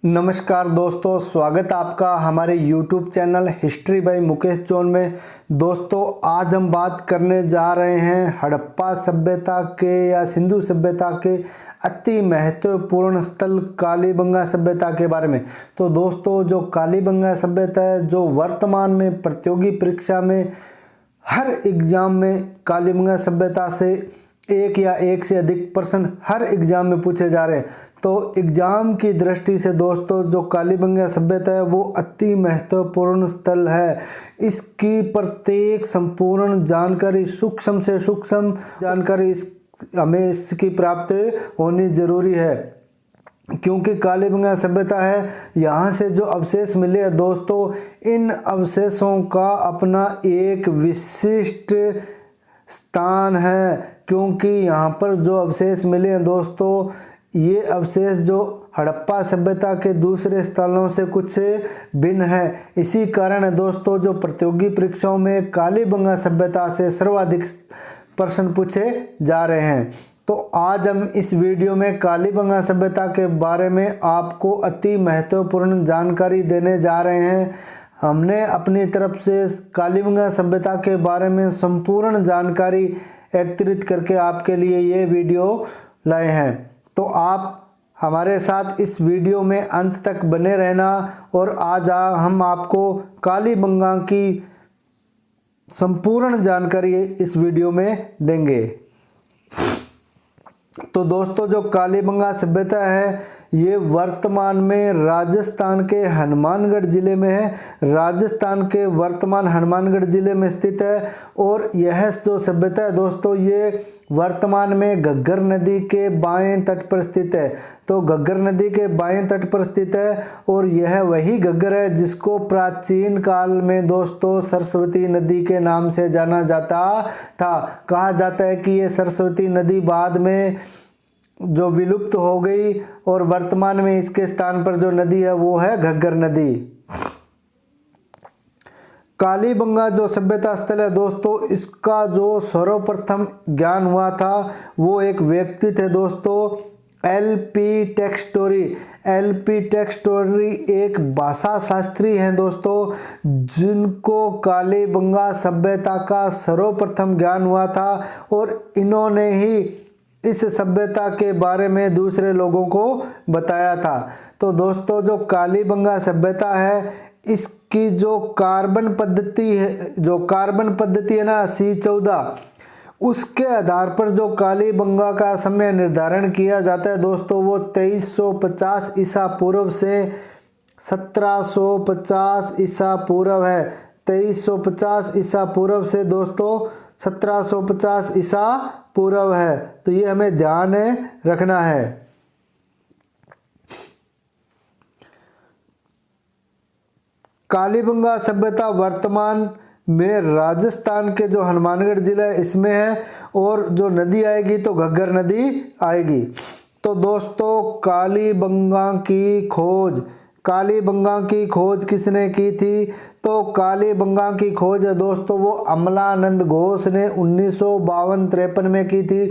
नमस्कार दोस्तों, स्वागत आपका हमारे YouTube channel history by Mukesh zone में। दोस्तों आज हम बात करने जा रहे हैं हड़प्पा सभ्यता के या सिंधु सभ्यता के अति महत्वपूर्ण स्थल कालीबंगा सभ्यता के बारे में। तो दोस्तों जो कालीबंगा सभ्यता है, जो वर्तमान में प्रतियोगी परीक्षा में हर एग्जाम में कालीबंगा सभ्यता से एक या एक से अधिक प्रश्न हर एग्जाम में पूछे जा रहे हैं। तो एग्जाम की दृष्टि से दोस्तों जो कालीबंगा सभ्यता है वो अति महत्वपूर्ण स्थल है। इसकी प्रत्येक संपूर्ण जानकारी, सूक्ष्म से सूक्ष्म जानकारी हमें इसकी प्राप्त होनी जरूरी है, क्योंकि कालीबंगा सभ्यता है, यहाँ से जो अवशेष मिले हैं दोस्तों, इन अवशेषों का अपना एक विशिष्ट स्थान है। क्योंकि यहाँ पर जो अवशेष मिले हैं दोस्तों, ये अवशेष जो हड़प्पा सभ्यता के दूसरे स्थलों से कुछ भिन्न है। इसी कारण है दोस्तों जो प्रतियोगी परीक्षाओं में कालीबंगा सभ्यता से सर्वाधिक प्रश्न पूछे जा रहे हैं। तो आज हम इस वीडियो में कालीबंगा सभ्यता के बारे में आपको अति महत्वपूर्ण जानकारी देने जा रहे हैं। हमने अपनी तरफ से कालीबंगा सभ्यता के बारे में संपूर्ण जानकारी एकत्रित करके आपके लिए ये वीडियो लाए हैं। तो आप हमारे साथ इस वीडियो में अंत तक बने रहना और आज हम आपको कालीबंगा की संपूर्ण जानकारी इस वीडियो में देंगे। तो दोस्तों जो कालीबंगा सभ्यता है ये वर्तमान में राजस्थान के हनुमानगढ़ जिले में है। राजस्थान के वर्तमान हनुमानगढ़ जिले में स्थित है और यह जो सभ्यता है दोस्तों ये वर्तमान में घग्गर नदी के बाएं तट पर स्थित है। तो घग्गर नदी के बाएं तट पर स्थित है और यह वही घग्गर है जिसको प्राचीन काल में दोस्तों सरस्वती नदी के नाम से जाना जाता था। कहा जाता है कि ये सरस्वती नदी बाद में जो विलुप्त हो गई और वर्तमान में इसके स्थान पर जो नदी है वो है घग्गर नदी। कालीबंगा जो सभ्यता स्थल है दोस्तों, इसका जो सर्वप्रथम ज्ञान हुआ था वो एक व्यक्ति थे दोस्तों, एल.पी. टेक्सटोरी। एल.पी. टेक्सटोरी एक भाषा शास्त्री हैं दोस्तों, जिनको कालीबंगा सभ्यता का सर्वप्रथम ज्ञान हुआ था और इन्होंने ही इस सभ्यता के बारे में दूसरे लोगों को बताया था। तो दोस्तों जो कालीबंगा सभ्यता है इसकी जो कार्बन पद्धति है ना C14, उसके आधार पर जो कालीबंगा का समय निर्धारण किया जाता है दोस्तों वो 2350 ईसा पूर्व से 1750 ईसा पूर्व है। 2350 ईसा पूर्व से दोस्तों 1750 ईसा पूर्व है। तो ये हमें ध्यान रखना है। कालीबंगा सभ्यता वर्तमान में राजस्थान के जो हनुमानगढ़ जिला है इसमें है और जो नदी आएगी तो घग्गर नदी आएगी। तो दोस्तों कालीबंगा की खोज किसने की थी? तो कालीबंगा की खोज है दोस्तों वो अमलानंद घोष ने 1952-53 में की थी।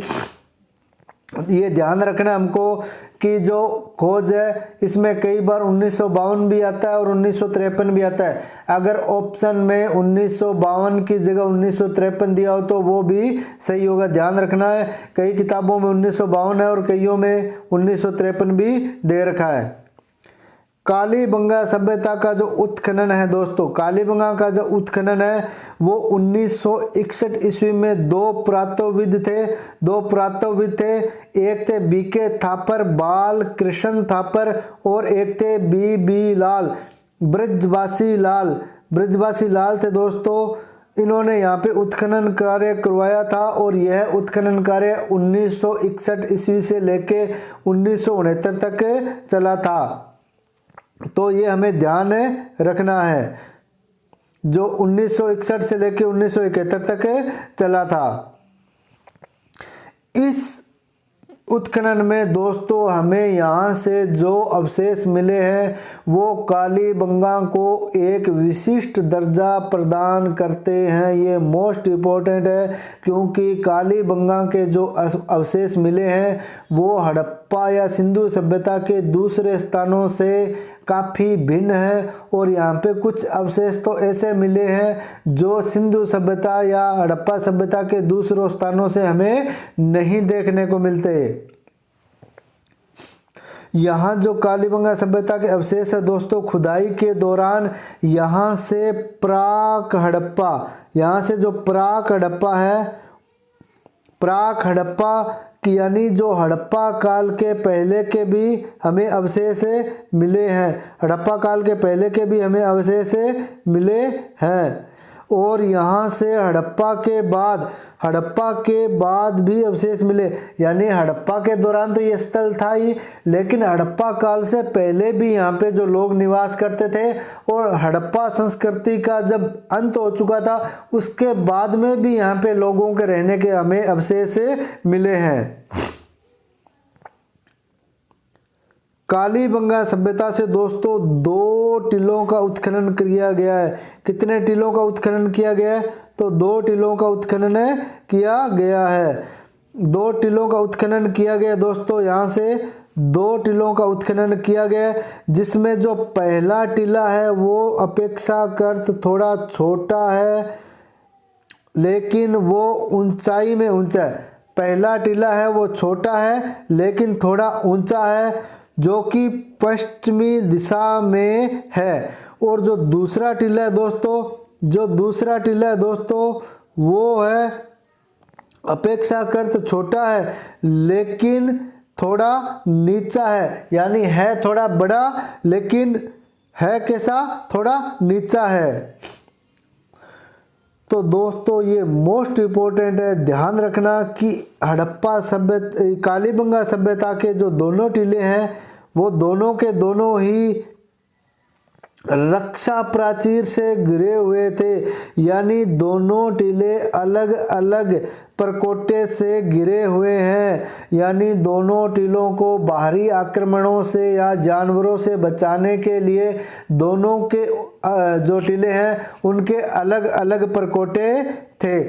ये ध्यान रखना हमको कि जो खोज है इसमें कई बार 1952 भी आता है और 1953 भी आता है। अगर ऑप्शन में 1952 की जगह 1953 दिया हो तो वो भी सही होगा। ध्यान रखना है, कई किताबों में 1952 है और कईयों में 1953 भी दे रखा है। कालीबंगा सभ्यता का जो उत्खनन है दोस्तों, कालीबंगा का जो उत्खनन है वो 1961 ईस्वी में दो पुरातत्वविद थे। एक थे बीके थापर, बाल कृष्ण थापर और एक थे बी लाल, ब्रजवासी लाल थे दोस्तों। इन्होंने यहाँ पे उत्खनन कार्य करवाया था और यह उत्खनन कार्य 1961 ईस्वी से लेके 1969 तक चला था। तो ये हमें ध्यान रखना है, जो 1961 से लेकर 1971 तक चला था। इस उत्खनन में दोस्तों हमें यहाँ से जो अवशेष मिले हैं वो कालीबंगा को एक विशिष्ट दर्जा प्रदान करते हैं। ये मोस्ट इम्पोर्टेंट है क्योंकि कालीबंगा के जो अवशेष मिले हैं वो हड़प्पा हड़प्पा या सिंधु सभ्यता के दूसरे स्थानों से काफ़ी भिन्न है और यहाँ पे कुछ अवशेष तो ऐसे मिले हैं जो सिंधु सभ्यता या हड़प्पा सभ्यता के दूसरों स्थानों से हमें नहीं देखने को मिलते। यहाँ जो कालीबंगा सभ्यता के अवशेष है दोस्तों, खुदाई के दौरान यहाँ से प्राक हड़प्पा, यहाँ से जो प्राक हड़प्पा है, प्राक हड़प्पा की यानी जो हड़प्पा काल के पहले के भी हमें अवशेष मिले हैं, हड़प्पा काल के पहले के भी हमें अवशेष मिले हैं। और यहाँ से हड़प्पा के बाद भी अवशेष मिले, यानी हड़प्पा के दौरान तो ये स्थल था ही, लेकिन हड़प्पा काल से पहले भी यहाँ पे जो लोग निवास करते थे और हड़प्पा संस्कृति का जब अंत हो चुका था उसके बाद में भी यहाँ पे लोगों के रहने के हमें अवशेष मिले हैं। कालीबंगा सभ्यता से दोस्तों 2 टीलों का उत्खनन किया गया है। कितने टीलों का उत्खनन किया गया है? तो 2 टीलों का उत्खनन किया गया है। 2 टीलों का उत्खनन किया गया दोस्तों, यहाँ से 2 टीलों का उत्खनन किया गया, जिसमें जो पहला टीला है वो अपेक्षाकृत थोड़ा छोटा है लेकिन वो ऊंचाई में ऊंचा है। पहला टीला है वो छोटा है लेकिन थोड़ा ऊंचा है, जो कि पश्चिमी दिशा में है। और जो दूसरा टीला है दोस्तों, वो है अपेक्षाकृत छोटा है लेकिन थोड़ा नीचा है, यानी है थोड़ा बड़ा लेकिन है कैसा, थोड़ा नीचा है। तो दोस्तों ये मोस्ट इम्पोर्टेंट है, ध्यान रखना कि हड़प्पा सभ्यता, कालीबंगा सभ्यता के जो दोनों टीले हैं वो दोनों के दोनों ही रक्षा प्राचीर से घिरे हुए थे, यानी दोनों टीले अलग अलग परकोटे से घिरे हुए हैं, यानी दोनों टीलों को बाहरी आक्रमणों से या जानवरों से बचाने के लिए दोनों के जो टीले हैं उनके अलग अलग परकोटे थे।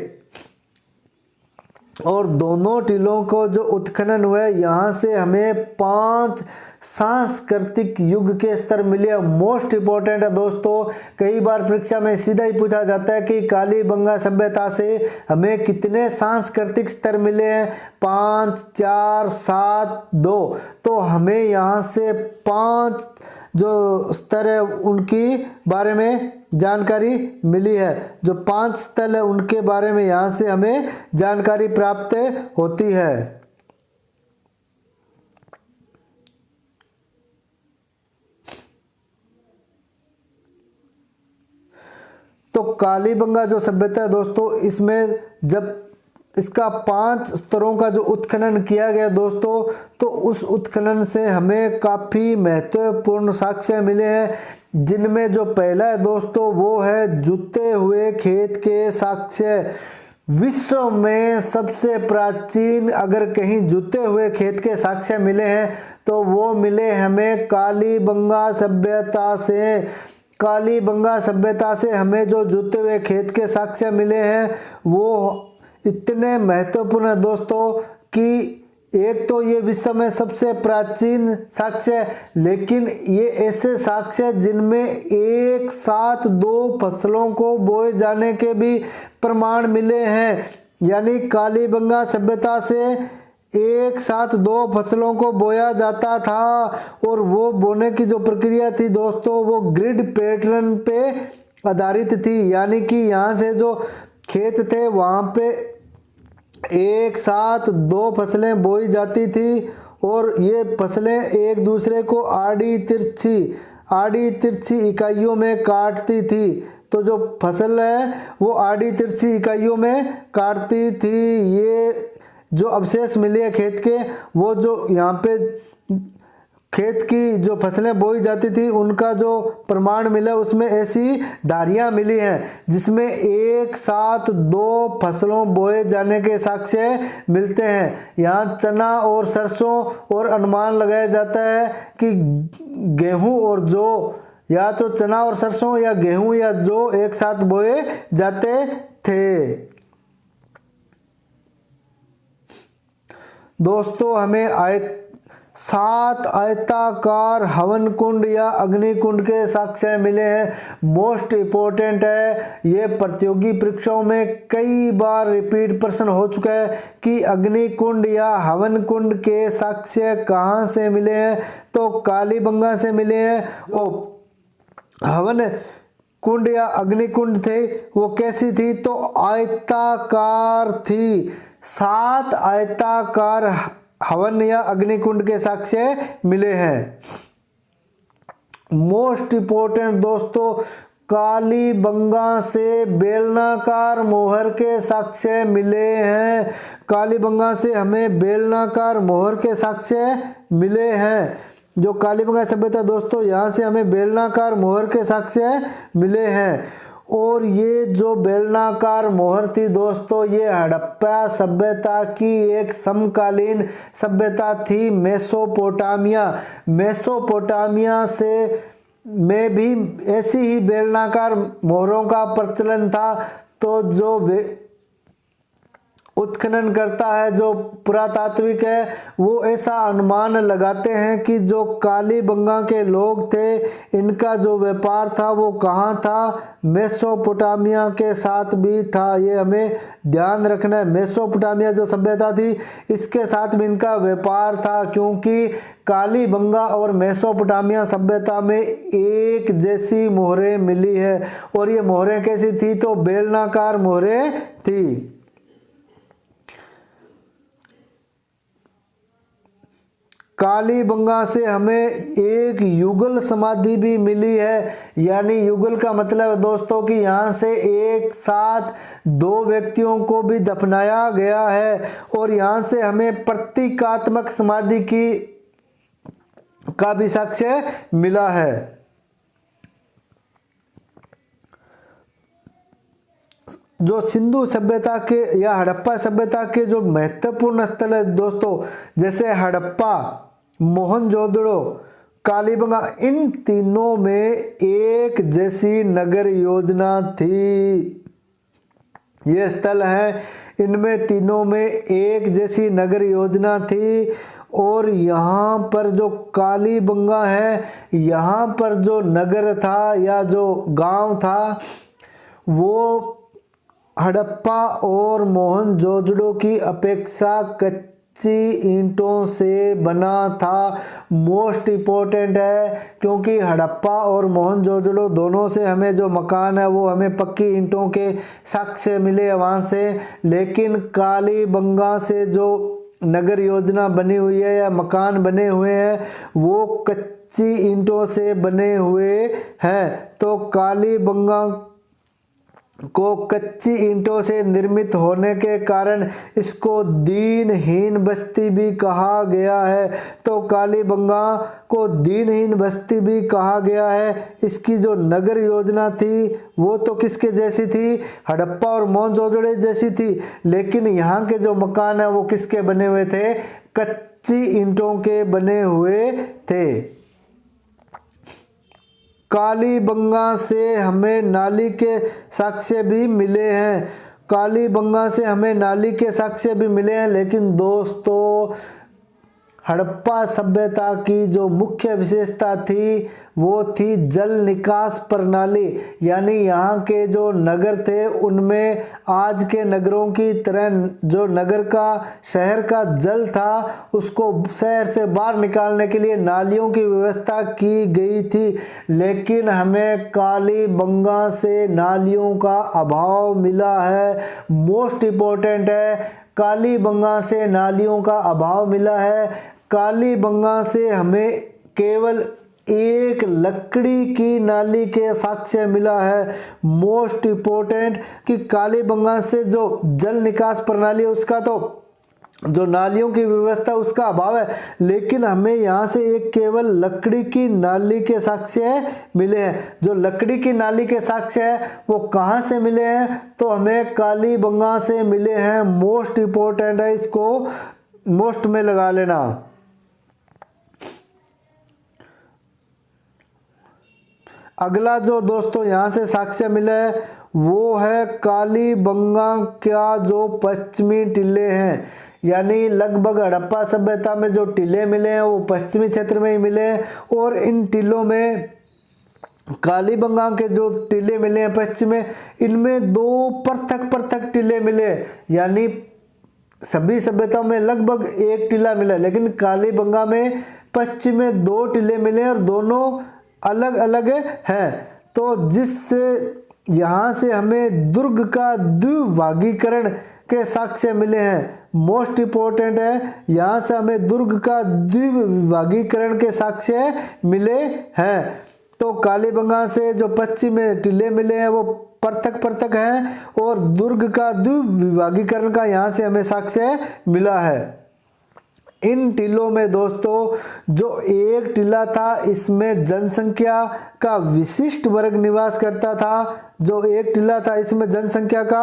और दोनों टीलों को जो उत्खनन हुआ यहाँ से हमें 5 सांस्कृतिक युग के स्तर मिले। मोस्ट इम्पोर्टेंट है दोस्तों, कई बार परीक्षा में सीधा ही पूछा जाता है कि कालीबंगा सभ्यता से हमें कितने सांस्कृतिक स्तर मिले हैं, 5, 4, 7, 2। तो हमें यहाँ से 5 जो स्तर है उनकी बारे में जानकारी मिली है। जो 5 स्थल है उनके बारे में यहाँ से हमें जानकारी प्राप्त होती है। तो कालीबंगा जो सभ्यता है दोस्तों, इसमें जब इसका 5 स्तरों का जो उत्खनन किया गया दोस्तों, तो उस उत्खनन से हमें काफ़ी महत्वपूर्ण साक्ष्य मिले हैं, जिनमें जो पहला है दोस्तों वो है जुते हुए खेत के साक्ष्य। विश्व में सबसे प्राचीन अगर कहीं जुते हुए खेत के साक्ष्य मिले हैं तो वो मिले हमें कालीबंगा सभ्यता से। कालीबंगा सभ्यता से हमें जो जुते हुए खेत के साक्ष्य मिले हैं वो इतने महत्वपूर्ण है दोस्तों कि एक तो ये विश्व में सबसे प्राचीन साक्ष्य, लेकिन ये ऐसे साक्ष्य जिनमें एक साथ 2 फसलों को बोए जाने के भी प्रमाण मिले हैं। यानी कालीबंगा सभ्यता से एक साथ 2 फसलों को बोया जाता था, और वो बोने की जो प्रक्रिया थी दोस्तों वो ग्रिड पैटर्न पे आधारित थी। यानी कि यहाँ से जो खेत थे वहाँ पे एक साथ 2 फसलें बोई जाती थी, और ये फसलें एक दूसरे को आड़ी तिरछी इकाइयों में काटती थी। तो जो फसल है वो आड़ी तिरछी इकाइयों में काटती थी। ये जो अवशेष मिले खेत के, वो जो यहाँ पे खेत की जो फसलें बोई जाती थी उनका जो प्रमाण मिला उसमें ऐसी धारियां मिली हैं जिसमें एक साथ 2 फसलों बोए जाने के साक्ष्य मिलते हैं। यहाँ चना और सरसों, और अनुमान लगाया जाता है कि गेहूं और जौ, या तो चना और सरसों या गेहूं या जौ एक साथ बोए जाते थे। दोस्तों हमें 7 आयताकार हवन कुंड या अग्नि कुंड के साक्ष्य मिले हैं। मोस्ट इम्पोर्टेंट है, ये प्रतियोगी परीक्षाओं में कई बार रिपीट प्रश्न हो चुका है कि अग्नि कुंड या हवन कुंड के साक्ष्य कहाँ से मिले हैं, तो कालीबंगा से मिले हैं। और हवन कुंड या अग्नि कुंड थे वो कैसी थी, तो आयताकार थी। 7 आयताकार हवन या अग्नि कुंड के साक्ष्य मिले हैं। मोस्ट इम्पोर्टेंट दोस्तों, कालीबंगा से बेलनाकार मोहर के साक्ष्य मिले हैं। कालीबंगा से हमें बेलनाकार मोहर के साक्ष्य मिले हैं। जो कालीबंगा सभ्यता दोस्तों, यहाँ से हमें बेलनाकार मोहर के साक्ष्य मिले हैं। और ये जो बेलनाकार मोहर थी दोस्तों, ये हड़प्पा सभ्यता की एक समकालीन सभ्यता थी। मेसोपोटामिया से में भी ऐसी ही बेलनाकार मोहरों का प्रचलन था। तो जो उत्खनन करता है, जो पुरातात्विक है, वो ऐसा अनुमान लगाते हैं कि जो कालीबंगा के लोग थे, इनका जो व्यापार था वो कहाँ था, मेसोपोटामिया के साथ भी था। ये हमें ध्यान रखना है। मेसोपोटामिया जो सभ्यता थी, इसके साथ भी इनका व्यापार था, क्योंकि कालीबंगा और मेसोपोटामिया सभ्यता में एक जैसी मोहरें मिली है। और ये मोहरें कैसी थी, तो बेलनाकार मोहरें थी। कालीबंगा से हमें एक युगल समाधि भी मिली है। यानी युगल का मतलब है दोस्तों कि यहाँ से एक साथ 2 व्यक्तियों को भी दफनाया गया है। और यहाँ से हमें प्रतीकात्मक समाधि का भी साक्ष्य मिला है। जो सिंधु सभ्यता के या हड़प्पा सभ्यता के जो महत्वपूर्ण स्थल है दोस्तों, जैसे हड़प्पा, मोहनजोदड़ो, कालीबंगा, इन तीनों में एक जैसी नगर योजना थी। ये स्थल है, इनमें तीनों में एक जैसी नगर योजना थी। और यहाँ पर जो कालीबंगा है, यहाँ पर जो नगर था या जो गांव था, वो हड़प्पा और मोहनजोदड़ो की अपेक्षा कच्ची ईंटों से बना था। मोस्ट इम्पोर्टेंट है, क्योंकि हड़प्पा और मोहनजोदड़ो दोनों से हमें जो मकान है वो हमें पक्की ईंटों के साक्ष्य मिले वहाँ से। लेकिन कालीबंगा से जो नगर योजना बनी हुई है या मकान बने हुए हैं, वो कच्ची ईंटों से बने हुए हैं। तो कालीबंगा को कच्ची ईंटों से निर्मित होने के कारण इसको दीनहीन बस्ती भी कहा गया है। तो कालीबंगा को दीनहीन बस्ती भी कहा गया है। इसकी जो नगर योजना थी वो तो किसके जैसी थी, हड़प्पा और मोहनजोदड़ो जैसी थी। लेकिन यहाँ के जो मकान है वो किसके बने हुए थे, कच्ची ईंटों के बने हुए थे। कालीबंगा से हमें नाली के साक्ष्य भी मिले हैं। कालीबंगा से हमें नाली के साक्ष्य भी मिले हैं। लेकिन दोस्तों, हड़प्पा सभ्यता की जो मुख्य विशेषता थी वो थी जल निकास प्रणाली। यानी यहाँ के जो नगर थे उनमें आज के नगरों की तरह जो नगर का शहर का जल था उसको शहर से बाहर निकालने के लिए नालियों की व्यवस्था की गई थी। लेकिन हमें कालीबंगा से नालियों का अभाव मिला है। मोस्ट इम्पोर्टेंट है, कालीबंगा से नालियों का अभाव मिला है। कालीबंगा से हमें केवल एक लकड़ी की नाली के साक्ष्य मिला है। मोस्ट इम्पोर्टेंट कि कालीबंगा से जो जल निकास प्रणाली है उसका तो जो नालियों की व्यवस्था उसका अभाव है। लेकिन हमें यहाँ से एक केवल लकड़ी की नाली के साक्ष्य मिले हैं। जो लकड़ी की नाली के साक्ष्य है वो कहाँ से मिले हैं, तो हमें कालीबंगा से मिले हैं। मोस्ट इम्पोर्टेंट है, इसको मोस्ट में लगा लेना। अगला जो दोस्तों यहाँ से साक्ष्य मिला है वो है कालीबंगा का जो पश्चिमी टिल्ले हैं। यानी लगभग हड़प्पा सभ्यता में जो टीले मिले हैं वो पश्चिमी क्षेत्र में ही मिले हैं। और इन टीलों में कालीबंगा के जो टीले मिले हैं पश्चिम में, इनमें 2 पृथक टीले मिले, यानी सभी सभ्यताओं में लगभग एक टीला मिला, लेकिन कालीबंगा में पश्चिम में 2 टीले मिले और दोनों अलग अलग हैं। तो जिससे यहाँ से हमें दुर्ग का द्विभागीकरण के साक्ष्य मिले हैं। मोस्ट इम्पोर्टेंट है, यहाँ से हमें दुर्ग का द्विभागीकरण के साक्ष्य मिले हैं। तो कालीबंगा से जो पश्चिम में टीले मिले हैं वो पृथक हैं और दुर्ग का द्विभागीकरण का यहाँ से हमें साक्ष्य मिला है। इन टीलों में दोस्तों जो एक टीला था इसमें जनसंख्या का विशिष्ट वर्ग निवास करता था। जो एक टीला था इसमें जनसंख्या का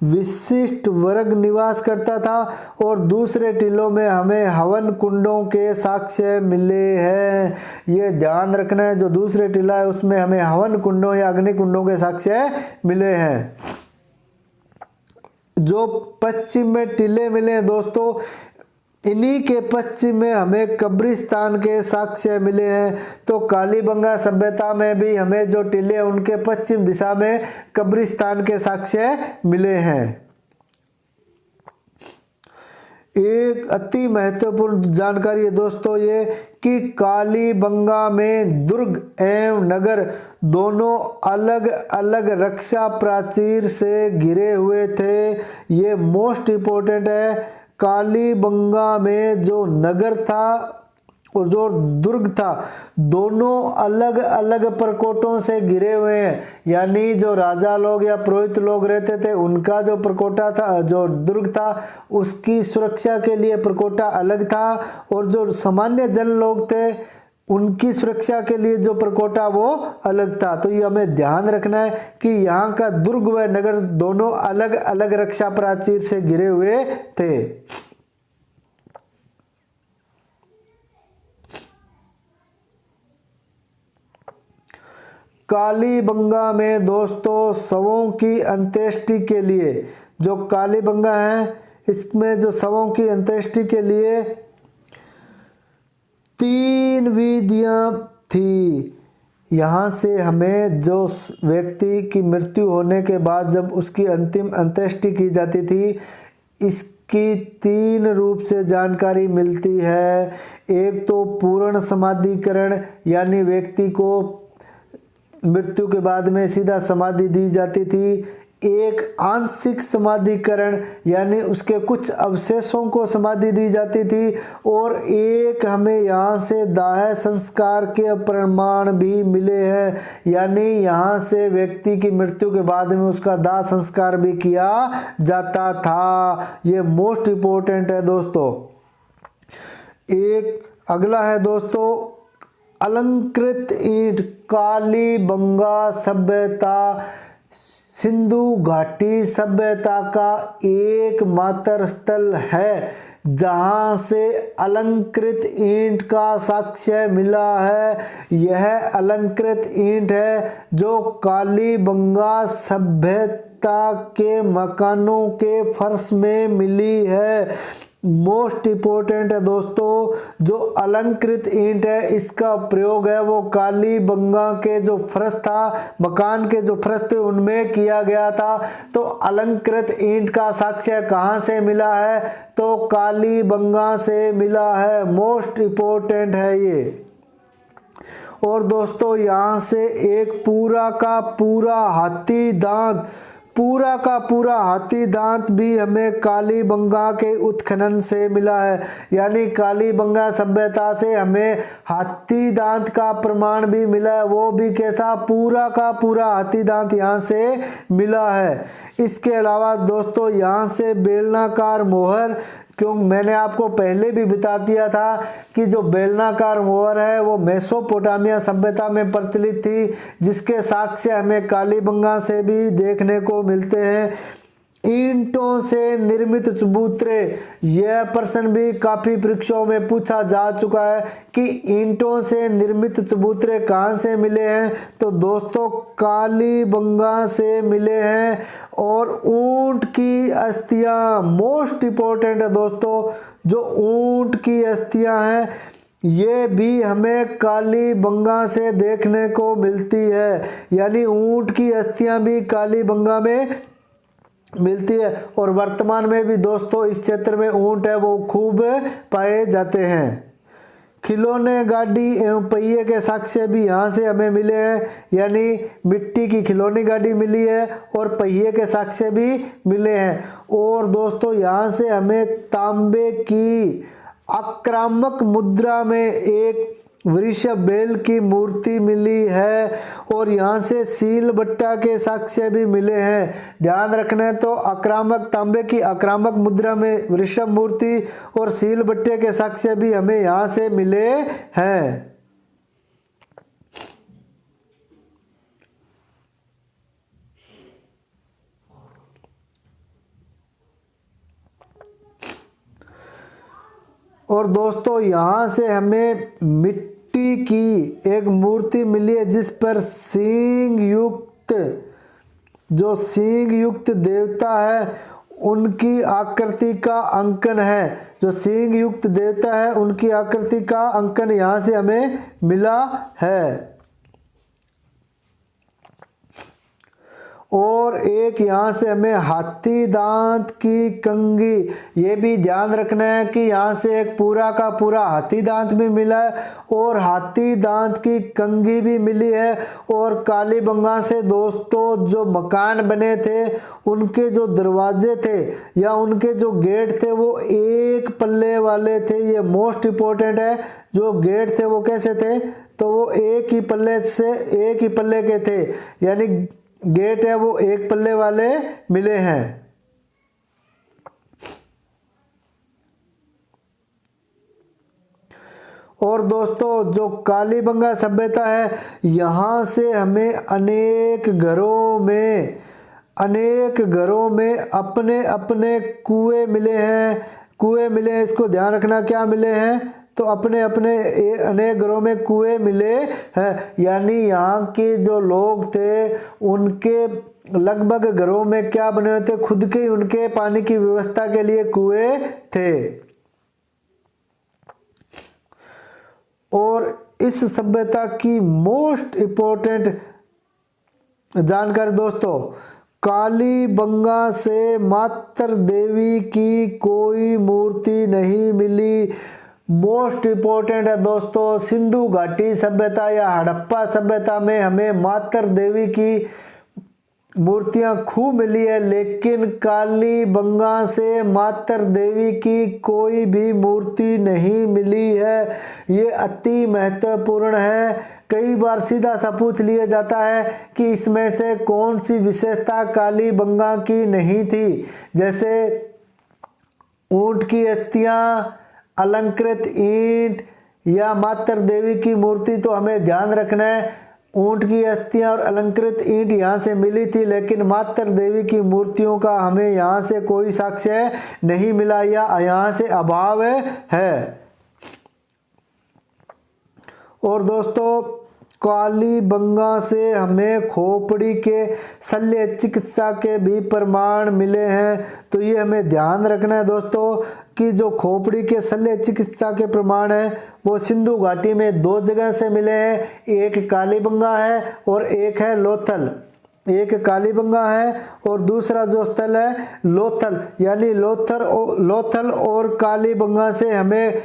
विशिष्ट वर्ग निवास करता था और दूसरे टीलों में हमें हवन कुंडों के साक्ष्य मिले हैं। ये ध्यान रखना है, जो दूसरे टीला है उसमें हमें हवन कुंडों या अग्नि कुंडों के साक्ष्य मिले हैं। जो पश्चिम में टीले मिले हैं दोस्तों, इन्हीं के पश्चिम में हमें कब्रिस्तान के साक्ष्य मिले हैं। तो कालीबंगा सभ्यता में भी हमें जो टीले हैं उनके पश्चिम दिशा में कब्रिस्तान के साक्ष्य मिले हैं। एक अति महत्वपूर्ण जानकारी है दोस्तों ये कि कालीबंगा में दुर्ग एवं नगर दोनों अलग अलग रक्षा प्राचीर से घिरे हुए थे। ये मोस्ट इम्पोर्टेंट है। कालीबंगा में जो नगर था और जो दुर्ग था दोनों अलग अलग प्रकोटों से घिरे हुए हैं, यानी जो राजा लोग या पुरोहित लोग रहते थे उनका जो प्रकोटा था, जो दुर्ग था उसकी सुरक्षा के लिए प्रकोटा अलग था और जो सामान्य जन लोग थे उनकी सुरक्षा के लिए जो प्रकोटा वो अलग था। तो ये हमें ध्यान रखना है कि यहाँ का दुर्ग व नगर दोनों अलग अलग रक्षा प्राचीर से घिरे हुए थे। कालीबंगा में दोस्तों शवों की अंत्येष्टि के लिए, जो कालीबंगा है इसमें जो शवों की अंत्येष्टि के लिए 3 विधियां थी। यहाँ से हमें जो व्यक्ति की मृत्यु होने के बाद जब उसकी अंतिम अंत्येष्टि की जाती थी इसकी 3 रूप से जानकारी मिलती है। एक तो पूर्ण समाधिकरण, यानी व्यक्ति को मृत्यु के बाद में सीधा समाधि दी जाती थी। एक आंशिक समाधिकरण, यानी उसके कुछ अवशेषों को समाधि दी जाती थी। और एक हमें यहाँ से दाह संस्कार के प्रमाण भी मिले हैं, यानी यहाँ से व्यक्ति की मृत्यु के बाद में उसका दाह संस्कार भी किया जाता था। ये मोस्ट इम्पोर्टेंट है दोस्तों। एक अगला है दोस्तों अलंकृत ईंट। कालीबंगा सभ्यता सिंधु घाटी सभ्यता का एकमात्र स्थल है जहां से अलंकृत ईंट का साक्ष्य मिला है। यह अलंकृत ईंट है जो कालीबंगा सभ्यता के मकानों के फर्श में मिली है। मोस्ट इम्पोर्टेंट है दोस्तों, जो अलंकृत ईंट है इसका प्रयोग है वो कालीबंगा के जो फर्श था, मकान के जो फर्श थे उनमें किया गया था। तो अलंकृत ईंट का साक्ष्य कहाँ से मिला है? तो कालीबंगा से मिला है। मोस्ट इम्पोर्टेंट है ये। और दोस्तों यहाँ से एक पूरा का पूरा हाथी दांत भी हमें कालीबंगा के उत्खनन से मिला है। यानी कालीबंगा सभ्यता से हमें हाथी दांत का प्रमाण भी मिला है। वो भी कैसा? पूरा का पूरा हाथी दांत यहाँ से मिला है। इसके अलावा दोस्तों यहाँ से बेलनाकार मोहर, क्यों मैंने आपको पहले भी बता दिया था कि जो बेलनाकार मोहर है वो मेसोपोटामिया सभ्यता में प्रचलित थी, जिसके साक्ष्य हमें कालीबंगा से भी देखने को मिलते हैं। ईंटों से निर्मित चबूतरे, यह प्रश्न भी काफी परीक्षाओं में पूछा जा चुका है कि ईंटों से निर्मित चबूतरे कहाँ से मिले हैं। तो दोस्तों कालीबंगा से मिले हैं। और ऊंट की अस्थियां मोस्ट इंपॉर्टेंट है दोस्तों, जो ऊंट की अस्थियां हैं ये भी हमें कालीबंगा से देखने को मिलती है, यानी ऊंट की अस्थियां भी कालीबंगा में मिलती है। और वर्तमान में भी दोस्तों इस क्षेत्र में ऊंट है वो खूब पाए जाते हैं। खिलौने, गाड़ी एवं पहिए के साक्ष्य भी यहाँ से हमें मिले हैं, यानी मिट्टी की खिलौनी गाड़ी मिली है और पहिए के साक्ष्य भी मिले हैं। और दोस्तों यहाँ से हमें तांबे की आक्रामक मुद्रा में एक वृषभ बैल की मूर्ति मिली है। और यहाँ से सील बट्टा के साक्ष्य भी मिले हैं। ध्यान रखना है, तो आक्रामक तांबे की आक्रामक मुद्रा में वृषभ मूर्ति और सील बट्टे के साक्ष्य भी हमें यहाँ से मिले हैं। और दोस्तों यहाँ से हमें मिट्टी की एक मूर्ति मिली है जिस पर सींग युक्त, जो सींग युक्त देवता है उनकी आकृति का अंकन है। जो सींग युक्त देवता है उनकी आकृति का अंकन यहाँ से हमें मिला है। और एक यहाँ से हमें हाथी दांत की कंघी, ये भी ध्यान रखना है कि यहाँ से एक पूरा का पूरा हाथी दांत भी मिला है और हाथी दांत की कंघी भी मिली है। और कालीबंगा से दोस्तों जो मकान बने थे उनके जो दरवाजे थे या उनके जो गेट थे वो एक पल्ले वाले थे। ये मोस्ट इम्पोर्टेंट है, जो गेट थे वो कैसे थे, तो वो एक ही पल्ले के थे, यानी गेट है वो एक पल्ले वाले मिले हैं। और दोस्तों जो कालीबंगा सभ्यता है यहाँ से हमें अनेक घरों में अपने अपने कुएं मिले हैं। इसको ध्यान रखना, क्या मिले हैं, तो अपने अपने अनेक घरों में कुएं मिले हैं। यानी यहाँ के जो लोग थे उनके लगभग घरों में क्या बने हुए थे, खुद के उनके पानी की व्यवस्था के लिए कुएं थे। और इस सभ्यता की मोस्ट इम्पोर्टेंट जानकारी दोस्तों, कालीबंगा से मातर देवी की कोई मूर्ति नहीं मिली। मोस्ट इम्पोर्टेंट है दोस्तों, सिंधु घाटी सभ्यता या हड़प्पा सभ्यता में हमें मातर देवी की मूर्तियां खूब मिली है, लेकिन कालीबंगा से मातर देवी की कोई भी मूर्ति नहीं मिली है। ये अति महत्वपूर्ण है। कई बार सीधा सा पूछ लिया जाता है कि इसमें से कौन सी विशेषता कालीबंगा की नहीं थी, जैसे ऊंट की अस्थियां, अलंकृत ईंट या मातर देवी की मूर्ति। तो हमें ध्यान रखना है ऊंट की अस्थियां और अलंकृत ईंट यहाँ से मिली थी, लेकिन मातर देवी की मूर्तियों का हमें यहाँ से कोई साक्ष्य नहीं मिला या यहाँ से अभाव है। और दोस्तों कालीबंगा से हमें खोपड़ी के शल्य चिकित्सा के भी प्रमाण मिले हैं। तो ये हमें ध्यान रखना है दोस्तों कि जो खोपड़ी के शल्य चिकित्सा के प्रमाण है वो सिंधु घाटी में दो जगह से मिले हैं, एक कालीबंगा है और एक है लोथल। एक कालीबंगा है और दूसरा जो स्थल है लोथल, यानी लोथल और कालीबंगा से हमें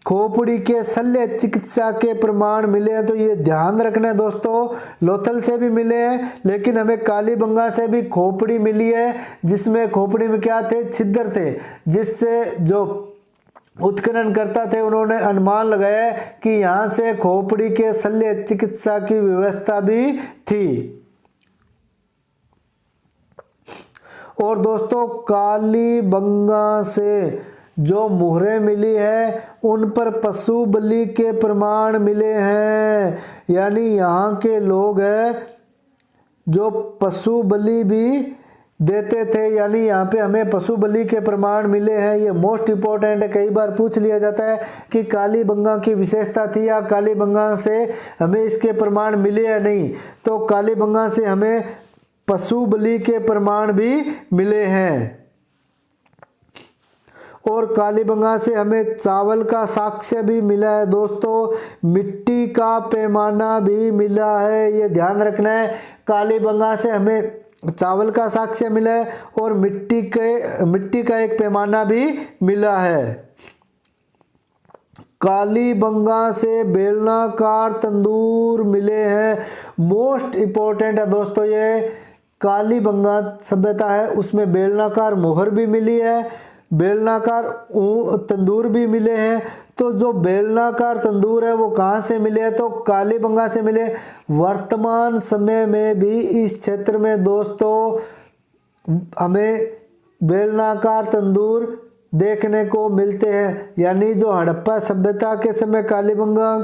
खोपड़ी के शल्य चिकित्सा के प्रमाण मिले हैं। तो ये ध्यान रखना है दोस्तों, लोथल से भी मिले हैं लेकिन हमें कालीबंगा से भी खोपड़ी मिली है, जिसमें खोपड़ी में क्या थे, छिद्र थे, जिससे जो उत्खनन करता थे उन्होंने अनुमान लगाया कि यहाँ से खोपड़ी के शल्य चिकित्सा की व्यवस्था भी थी। और दोस्तों कालीबंगा से जो मुहरें मिली है उन पर पशु बलि के प्रमाण मिले हैं, यानी यहाँ के लोग हैं जो पशु बलि भी देते थे, यानी यहाँ पे हमें पशु बलि के प्रमाण मिले हैं। ये मोस्ट इम्पोर्टेंट है, कई बार पूछ लिया जाता है कि कालीबंगा की विशेषता थी या कालीबंगा से हमें इसके प्रमाण मिले या नहीं। तो कालीबंगा से हमें पशु बलि के प्रमाण भी मिले हैं और कालीबंगा से हमें चावल का साक्ष्य भी मिला है दोस्तों, मिट्टी का पैमाना भी मिला है, ये ध्यान रखना है। कालीबंगा से हमें चावल का साक्ष्य मिला है और मिट्टी का एक पैमाना भी मिला है। कालीबंगा से बेलनाकार तंदूर मिले हैं, मोस्ट इम्पोर्टेंट है दोस्तों। ये कालीबंगा सभ्यता है उसमें बेलनाकार मोहर भी मिली है, बेलनाकार तंदूर भी मिले हैं। तो जो बेलनाकार तंदूर है वो कहाँ से मिले? तो कालीबंगा से मिले। वर्तमान समय में भी इस क्षेत्र में दोस्तों हमें बेलनाकार तंदूर देखने को मिलते हैं, यानी जो हड़प्पा सभ्यता के समय कालीबंगा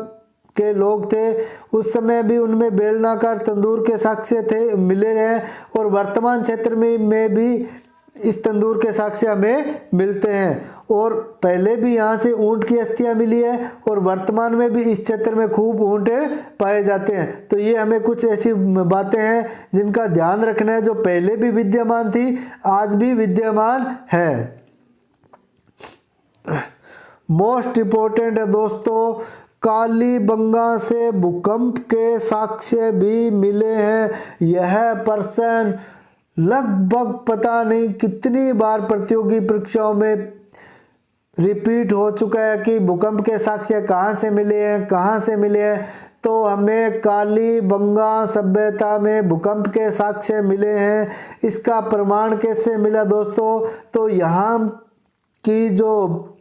के लोग थे उस समय भी उनमें बेलनाकार तंदूर के साक्ष्य थे मिले हैं और वर्तमान क्षेत्र में भी इस तंदूर के साक्ष्य हमें मिलते हैं। और पहले भी यहाँ से ऊंट की अस्थियां मिली है और वर्तमान में भी इस क्षेत्र में खूब ऊंट पाए जाते हैं। तो ये हमें कुछ ऐसी बातें हैं जिनका ध्यान रखना है, जो पहले भी विद्यमान थी आज भी विद्यमान है। मोस्ट इम्पोर्टेंट है दोस्तों, कालीबंगा से भूकंप के साक्ष्य भी मिले हैं। यह प्रश्न लगभग पता नहीं कितनी बार प्रतियोगी परीक्षाओं में रिपीट हो चुका है कि भूकंप के साक्ष्य कहाँ से मिले हैं, कहाँ से मिले हैं। तो हमें कालीबंगा सभ्यता में भूकंप के साक्ष्य मिले हैं। इसका प्रमाण कैसे मिला दोस्तों? तो यहाँ की जो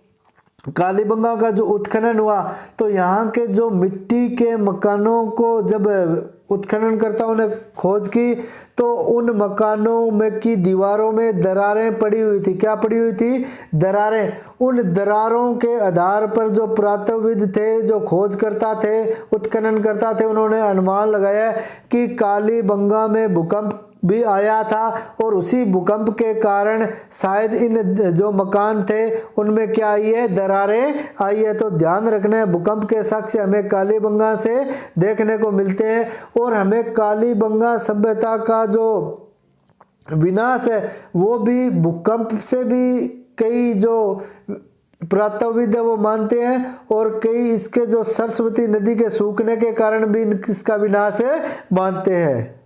कालीबंगा का जो उत्खनन हुआ तो यहाँ के जो मिट्टी के मकानों को जब उत्खननकर्ताओं ने खोज की तो उन मकानों में की दीवारों में दरारें पड़ी हुई थी। क्या पड़ी हुई थी? दरारें। उन दरारों के आधार पर जो पुरातत्वविद थे, जो खोजकर्ता थे, उत्खननकर्ता थे, उन्होंने अनुमान लगाया कि कालीबंगा में भूकंप भी आया था और उसी भूकंप के कारण शायद इन जो मकान थे उनमें क्या आई है? दरारें आई है। तो ध्यान रखना है, भूकंप के साक्ष्य हमें कालीबंगा से देखने को मिलते हैं और हमें कालीबंगा सभ्यता का जो विनाश है वो भी भूकंप से भी कई जो पुरातत्वविद है वो मानते हैं और कई इसके जो सरस्वती नदी के सूखने के कारण भी इसका विनाश है मानते हैं।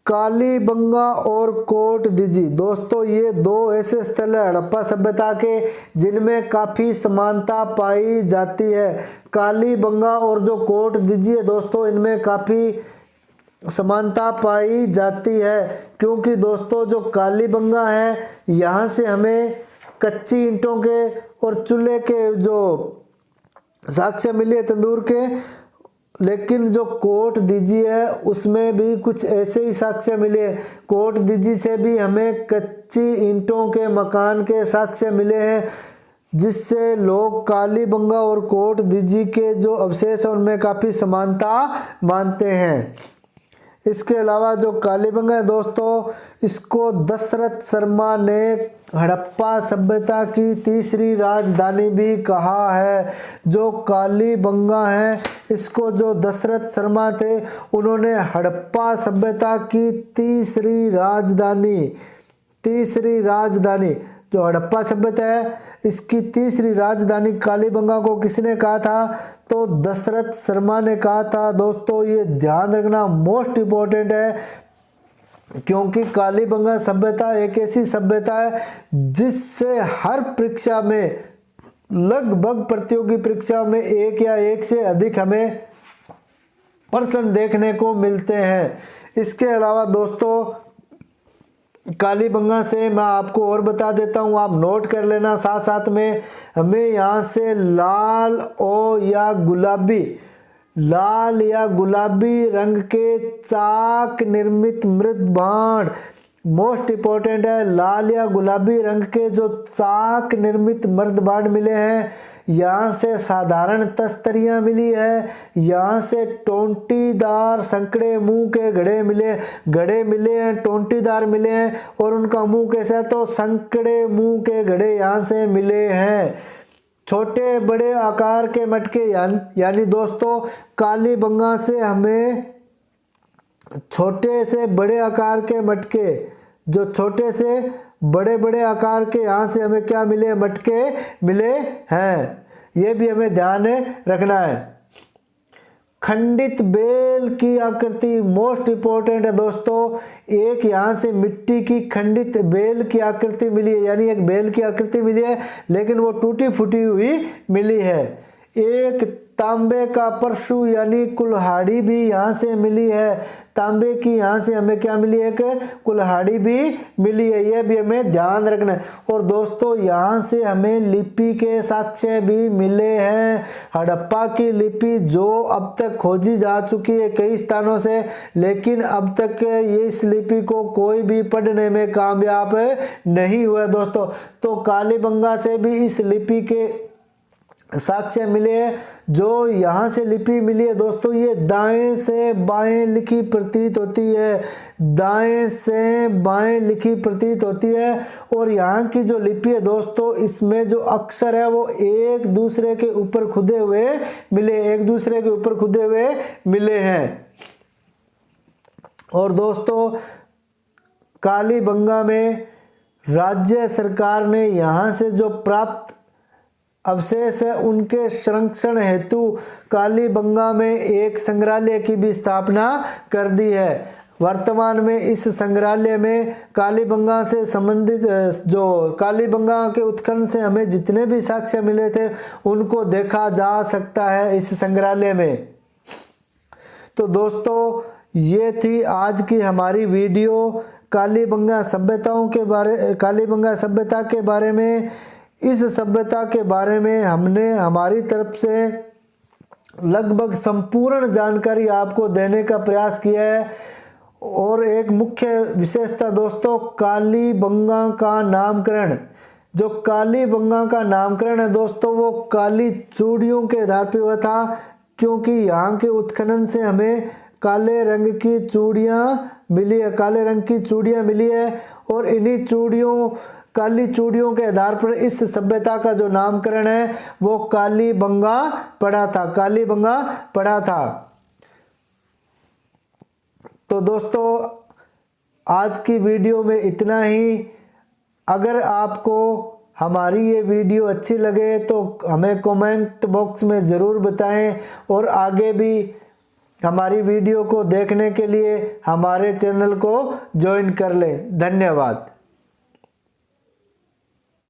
कालीबंगा और कोट दीजी दोस्तों, ये दो ऐसे स्थल है हड़प्पा सभ्यता के जिनमें काफ़ी समानता पाई जाती है। कालीबंगा और जो कोट दीजी है दोस्तों, इनमें काफ़ी समानता पाई जाती है क्योंकि दोस्तों जो कालीबंगा है यहाँ से हमें कच्ची ईंटों के और चूल्हे के जो साक्ष्य मिले तंदूर के, लेकिन जो कोट दीजी है उसमें भी कुछ ऐसे ही साक्ष्य मिले। कोट दीजी से भी हमें कच्ची ईंटों के मकान के साक्ष्य मिले हैं, जिससे लोग कालीबंगा और कोट दीजी के जो अवशेष है उनमें काफ़ी समानता मानते हैं। इसके अलावा जो कालीबंगा है दोस्तों, इसको दशरथ शर्मा ने हड़प्पा सभ्यता की तीसरी राजधानी भी कहा है। जो कालीबंगा है इसको जो दशरथ शर्मा थे उन्होंने हड़प्पा सभ्यता की तीसरी राजधानी जो हड़प्पा सभ्यता है इसकी तीसरी राजधानी कालीबंगा को किसने कहा था? तो दशरथ शर्मा ने कहा था। दोस्तों ये ध्यान रखना, मोस्ट इम्पोर्टेंट है, क्योंकि कालीबंगा सभ्यता एक ऐसी सभ्यता है जिससे हर परीक्षा में, लगभग प्रतियोगी परीक्षाओं में एक या एक से अधिक हमें प्रश्न देखने को मिलते हैं। इसके अलावा दोस्तों कालीबंगा से मैं आपको और बता देता हूँ, आप नोट कर लेना साथ साथ में। हमें यहाँ से लाल या गुलाबी रंग के चाक निर्मित मृत भांड, मोस्ट इम्पोर्टेंट है, लाल या गुलाबी रंग के जो चाक निर्मित मृत भांड मिले हैं यहाँ से साधारण तस्तरियाँ मिली है, यहाँ से टोंटीदार संकड़े मुंह के घड़े मिले हैं, टोंटीदार मिले हैं। और उनका मुंह कैसा है, तो संकड़े मुंह के घड़े यहाँ से मिले हैं। छोटे बड़े आकार के मटके यानी दोस्तों कालीबंगा से हमें छोटे से बड़े आकार के मटके, जो छोटे से बड़े बड़े आकार के यहाँ से हमें क्या मिले, मटके मिले हैं। ये भी हमें ध्यान रखना है। खंडित बेल की आकृति मोस्ट इंपॉर्टेंट है दोस्तों। एक यहाँ से मिट्टी की खंडित बेल की आकृति मिली है, यानी एक बेल की आकृति मिली है लेकिन वो टूटी फूटी हुई मिली है। एक तांबे का परशु यानी कुल्हाड़ी भी यहाँ से मिली है। तांबे की यहाँ से हमें क्या मिली, एक कुल्हाड़ी भी मिली है। ये भी हमें ध्यान रखना है। और दोस्तों यहाँ से हमें लिपि के साक्ष्य भी मिले हैं। हड़प्पा की लिपि जो अब तक खोजी जा चुकी है कई स्थानों से, लेकिन अब तक ये इस लिपि को कोई भी पढ़ने में कामयाब नहीं हुआ दोस्तों। तो कालीबंगा से भी इस लिपि के साक्ष्य मिले हैं। जो यहाँ से लिपि मिली है दोस्तों, ये दाएं से बाएं लिखी प्रतीत होती है, दाएं से बाएं लिखी प्रतीत होती है। और यहाँ की जो लिपि है दोस्तों, इसमें जो अक्षर है वो एक दूसरे के ऊपर खुदे हुए मिले हैं। और दोस्तों कालीबंगा में राज्य सरकार ने यहाँ से जो प्राप्त अवशेष है उनके संरक्षण हेतु कालीबंगा में एक संग्रहालय की भी स्थापना कर दी है। वर्तमान में इस संग्रहालय में कालीबंगा से संबंधित जो कालीबंगा के उत्खनन से हमें जितने भी साक्ष्य मिले थे उनको देखा जा सकता है इस संग्रहालय में। तो दोस्तों ये थी आज की हमारी वीडियो कालीबंगा सभ्यता के बारे में। इस सभ्यता के बारे में हमने हमारी तरफ से लगभग संपूर्ण जानकारी आपको देने का प्रयास किया है। और एक मुख्य विशेषता दोस्तों, कालीबंगा का नामकरण, जो कालीबंगा का नामकरण है दोस्तों वो काली चूड़ियों के आधार पर हुआ था, क्योंकि यहाँ के उत्खनन से हमें काले रंग की चूड़ियाँ मिली है। और इन्हीं काली चूड़ियों के आधार पर इस सभ्यता का जो नामकरण है वो कालीबंगा पड़ा था। तो दोस्तों आज की वीडियो में इतना ही। अगर आपको हमारी ये वीडियो अच्छी लगे तो हमें कमेंट बॉक्स में ज़रूर बताएं, और आगे भी हमारी वीडियो को देखने के लिए हमारे चैनल को ज्वाइन कर लें। धन्यवाद।